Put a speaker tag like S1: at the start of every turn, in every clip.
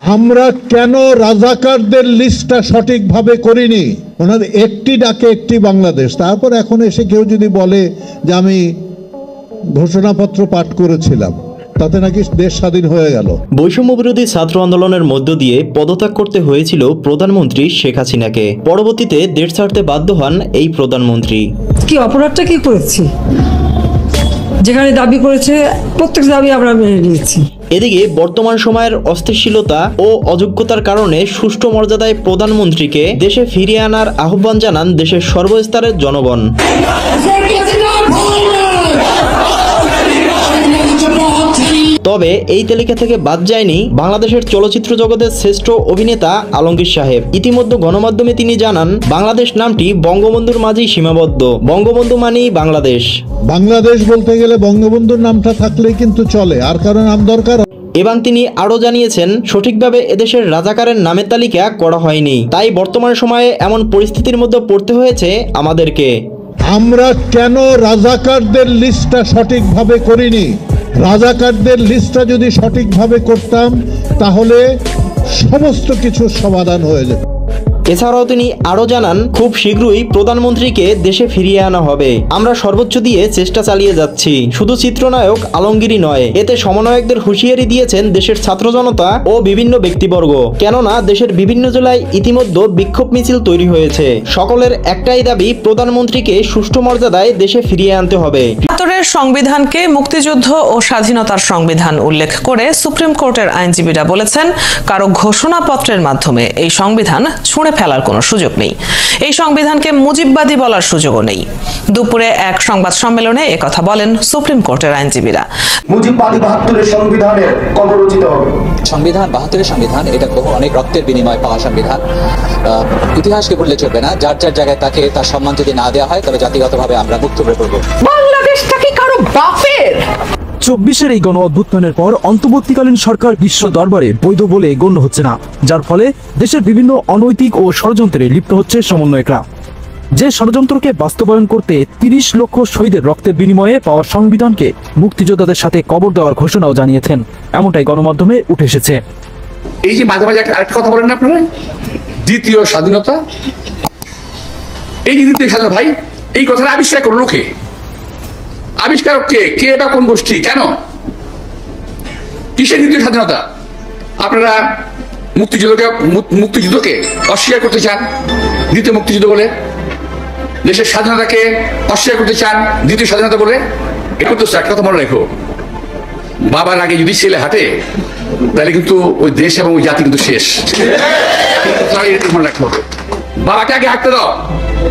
S1: আমরা কেন রাজাকারদের লিস্টটা সঠিকভাবে করিনি? ওনাদের একটি ডাকে একটি বাংলাদেশ। তারপর এখন এসে কেউ যদি বলে যে আমি ঘোষণাপত্র পাঠ করেছিলাম, তাতে নাকি দেশ স্বাধীন হয়ে গেল।
S2: বৈষম্য বিরোধী ছাত্র আন্দোলনের মধ্য দিয়ে পদত্যাগ করতে হয়েছিল প্রধানমন্ত্রী শেখ হাসিনাকে। পরবর্তীতে দেশ ছাড়তে বাধ্য হন এই প্রধানমন্ত্রী।
S3: কি অপরাধটা কি করেছি? যেখানে দাবি করেছে প্রত্যেক দাবি আমরা মেনে নিয়েছি।
S2: এদিকে বর্তমান সময়ের অস্থিতিশীলতা ও অযোগ্যতার কারণে সুষ্ঠু মর্যাদায় প্রধানমন্ত্রীকে দেশে ফিরিয়ে আনার আহ্বান জানান দেশের সর্বস্তরের জনগণ। তবে এই তালিকা থেকে বাদ যায়নি বাংলাদেশের চলচ্চিত্র জগতের শ্রেষ্ঠ অভিনেতা আলমগীর সাহেব। ইতিমধ্যে গণমাধ্যমে তিনি জানান, বাংলাদেশ নামটি বঙ্গবন্ধুর মাঝেই সীমাবদ্ধ। বঙ্গবন্ধু মানেই বাংলাদেশ।
S1: বাংলাদেশ বলতে গেলে বঙ্গবন্ধুর নামটা থাকলেই কিন্তু চলে, আর কারো নাম দরকার।
S2: এবং তিনি আরও জানিয়েছেন, সঠিকভাবে এদেশের রাজাকারের নামের তালিকা করা হয়নি, তাই বর্তমান সময়ে এমন পরিস্থিতির মধ্যে পড়তে হয়েছে আমাদেরকে।
S1: আমরা কেন রাজাকারদের লিস্টটা সঠিকভাবে করিনি? রাজাকারদের লিস্টটা যদি সঠিকভাবে করতাম তাহলে সমস্ত কিছুর সমাধান হয়ে যেত।
S2: এছাড়াও তিনি আরও জানান, খুব শীঘ্রই প্রধানমন্ত্রীকে দেশে ফিরিয়ে আনা হবে। আমরা সর্বোচ্চ দিয়ে চেষ্টা চালিয়ে যাচ্ছি। শুধু চিত্রনায়ক আলমগীরই নয়, এতে সমন্বয়কদের হুঁশিয়ারি দিয়েছেন দেশের ছাত্র জনতা ও বিভিন্ন ব্যক্তিবর্গ। কেননা দেশের বিভিন্ন জেলায় ইতিমধ্যে বিক্ষোভ মিছিল তৈরি হয়েছে। সকলের একটাই দাবি, প্রধানমন্ত্রীকে সুষ্ঠু মর্যাদায় দেশে ফিরিয়ে আনতে হবে।
S4: ৭৫-এর সংবিধানকে মুক্তিযুদ্ধ ও স্বাধীনতার সংবিধান উল্লেখ করে সুপ্রিম কোর্টের আইনজীবীরা বলেছেন, কারো ঘোষণাপত্রের মাধ্যমে এই সংবিধান ছুঁড়ে ফেলার কোনো সুযোগ নেই। এই সংবিধানকে মুজিববাদী বলার সুযোগও নেই। দুপুরে এক সংবাদ সম্মেলনে একথা বলেন সুপ্রিম কোর্টের আইনজীবীরা।
S5: মুজিববাদী ৭২-এর সংবিধানের কবে রচিত হবে?
S6: সংবিধান ৭২-এর সংবিধান এটা বহু অনেক রক্তের বিনিময়ে পাওয়া সংবিধান। ইতিহাসকে ভুললে চলবে না। যার যার জায়গায় তাকে তার সম্মান যদি না দেওয়া হয়, তবে জাতিগতভাবে আমরা মুক্ত হয়ে পড়ব।
S4: বাংলাদেশটা কি কারো বাপের?
S7: ২৪-এর এই গণ অভ্যুত্থানের পর অন্তর্বর্তীকালীন সরকার বিশ্ব দরবারে বৈধ বলে গণ্য হচ্ছে না, যার ফলে দেশের বিভিন্ন অনৈতিক ও ষড়যন্ত্রে লিপ্ত হচ্ছে সমন্বয়করা। যে ষড়যন্ত্রকে বাস্তবায়ন করতে ৩০ লক্ষ শহীদের রক্তের বিনিময়ে পাওয়া সংবিধানকে মুক্তিযোদ্ধাদের সাথে কবর দেওয়ার ঘোষণাও জানিয়েছেন, এমনটাই গণমাধ্যমে উঠে এসেছে।
S5: এই যে মাঝে মাঝে আরেকটা কথা বলেন না আপনারা, দ্বিতীয় স্বাধীনতা। এই যে দ্বিতীয় স্বাধীনতা, ভাই এই কথাটা আবিষ্কার করলো কে? আবিষ্কারক কে? কে বা কোন গোষ্ঠী? কেন? কিসের দ্বিতীয় স্বাধীনতা? আপনারা মুক্তিযুদ্ধকে অস্বীকার করতে চান দ্বিতীয় মুক্তিযুদ্ধ বলে, দেশের স্বাধীনতাকে অস্বীকার করতে চান দ্বিতীয় স্বাধীনতা বলে। এখন তো একটা কথা মনে রেখো, বাবার আগে যদি ছেলে হাঁটে তাহলে কিন্তু ওই দেশ এবং ওই জাতি কিন্তু শেষ। মনে রাখতে হবে, বাবাকে আগে হাঁটতে দাও,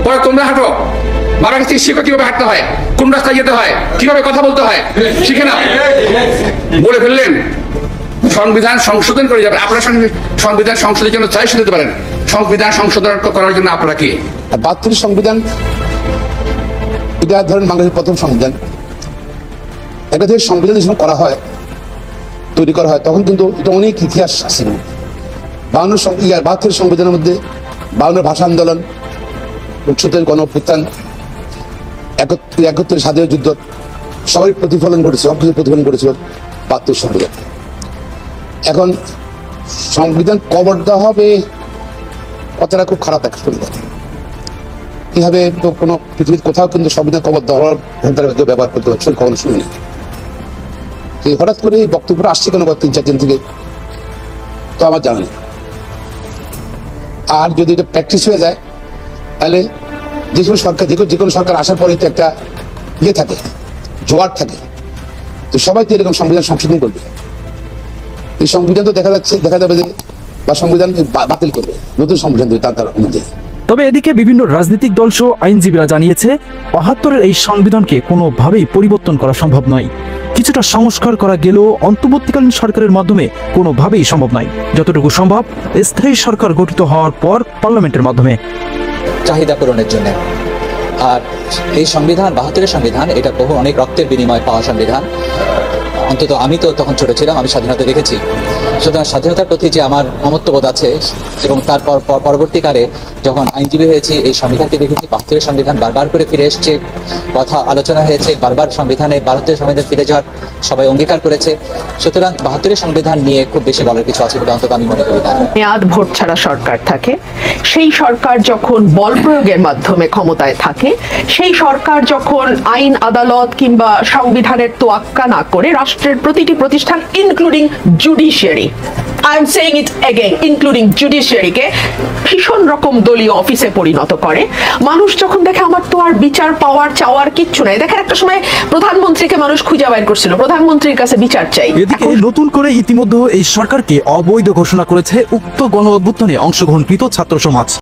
S5: পরে তোমরা হাঁটো। বাবার কাছে শিক্ষক কিভাবে হাঁটতে হয়, কোন রাস্তায় যেতে হয়, কিভাবে কথা বলতে হয় শিখে নাও। বলে ফেললেন সংবিধান সংশোধন করে যাবে। আপনারা সংবিধান সংশোধনের জন্য সাজেশন দিতে পারেন। সংবিধান সংশোধন করার জন্য আপনারা কি?
S8: ৭২ সংবিধান এটা ধরেন বাংলাদেশের প্রথম সংবিধান। একটা দেশের সংবিধান যখন করা হয়, তৈরি করা হয়, তখন কিন্তু এটা অনেক ইতিহাস আছে। ৭২ সংবিধানের মধ্যে ৫২ ভাষা আন্দোলন, ৭১ গণ অভ্যুত্থান, ৭১ স্বাধীনতা যুদ্ধ সবাই প্রতিফলন করেছে, সবকিছু প্রতিফলন করেছিল ৭২ সংবিধান। এখন সংবিধান কবর দেওয়া হবে, কথাটা খুব খারাপ একটা সংবিধান। কিভাবে কোনো পৃথিবীর কোথাও কিন্তু সংবিধান কবর দেওয়ার ব্যবহার করতে হচ্ছে কখনো শুনিনি। হঠাৎ করে এই বক্তব্যটা আসছে কেন ৩-৪ দিন থেকে, তো আমার জানা নেই। আর যদি এটা প্র্যাকটিস হয়ে যায়, তাহলে যে কোনো সরকার আসার পরে তো একটা ইয়ে থাকে, জোয়ার থাকে, তো সবাই তো এরকম সংবিধান সংশোধন করবে। এই সংবিধান তো দেখা যাবে যে বা সংবিধান বাতিল করবে, নতুন সংবিধান দেবে তার অনুযায়ী।
S7: তবে এদিকে বিভিন্ন রাজনৈতিক দলসহ আইনজীবীরা জানিয়েছে, ৭২-এর এই সংবিধানকে কোনোভাবেই পরিবর্তন করা সম্ভব নয়। কিছুটা সংস্কার করা গেলেও অন্তর্বর্তীকালীন সরকারের মাধ্যমে কোনোভাবেই সম্ভব নয়। যতটুকু সম্ভব স্থায়ী সরকার গঠিত হওয়ার পর পার্লামেন্টের মাধ্যমে।
S6: চাহিদা পূরণের জন্য। আর এই সংবিধান ৭২-এর সংবিধান এটা বহু অনেক রক্তের বিনিময়ে পাওয়া সংবিধান। অন্তত আমি তো তখন ছোট ছিলাম, আমি স্বাধীনতা দেখেছি। সুতরাং স্বাধীনতার প্রতি যে আমার মমত্ববোধ আছে এবং তারপর পরবর্তীকালে যখন আইনজীবী হয়েছি এই সংবিধানকে দেখেছি, 72 সংবিধান বারবার করে ফিরে এসছে, কথা আলোচনা হয়েছে, বারবার সংবিধানে ভারতের সংবিধান ফিরে যাওয়ার সবাই অঙ্গীকার করেছে। সুতরাং 72 সংবিধান নিয়ে খুব বেশি বলার কিছু আছে বলে অন্তত আমি মনে করি না।
S9: মেয়াদ ভোট ছাড়া সরকার থাকে, সেই সরকার যখন বল প্রয়োগের মাধ্যমে ক্ষমতায় থাকে, সেই সরকার যখন আইন আদালত কিংবা সংবিধানের তোয়াক্কা না করে রাষ্ট্রের প্রতিটি প্রতিষ্ঠান including judiciary, I am saying it again, including জুডিশিয়ারিকে ভীষণ রকম দলীয় অফিসে পরিণত করে। মানুষ যখন দেখে আমার তো আর বিচার পাওয়ার চাওয়ার কিচ্ছু নাই, দেখেন একটা সময় প্রধানমন্ত্রীকে মানুষ খুঁজে বাইর করছিল, প্রধানমন্ত্রীর কাছে বিচার চাই।
S7: এদিকে নতুন করে ইতিমধ্যে এই সরকারকে অবৈধ ঘোষণা করেছে উক্ত গণ অভ্যুত্থানে অংশগ্রহণকৃত ছাত্র সমাজ।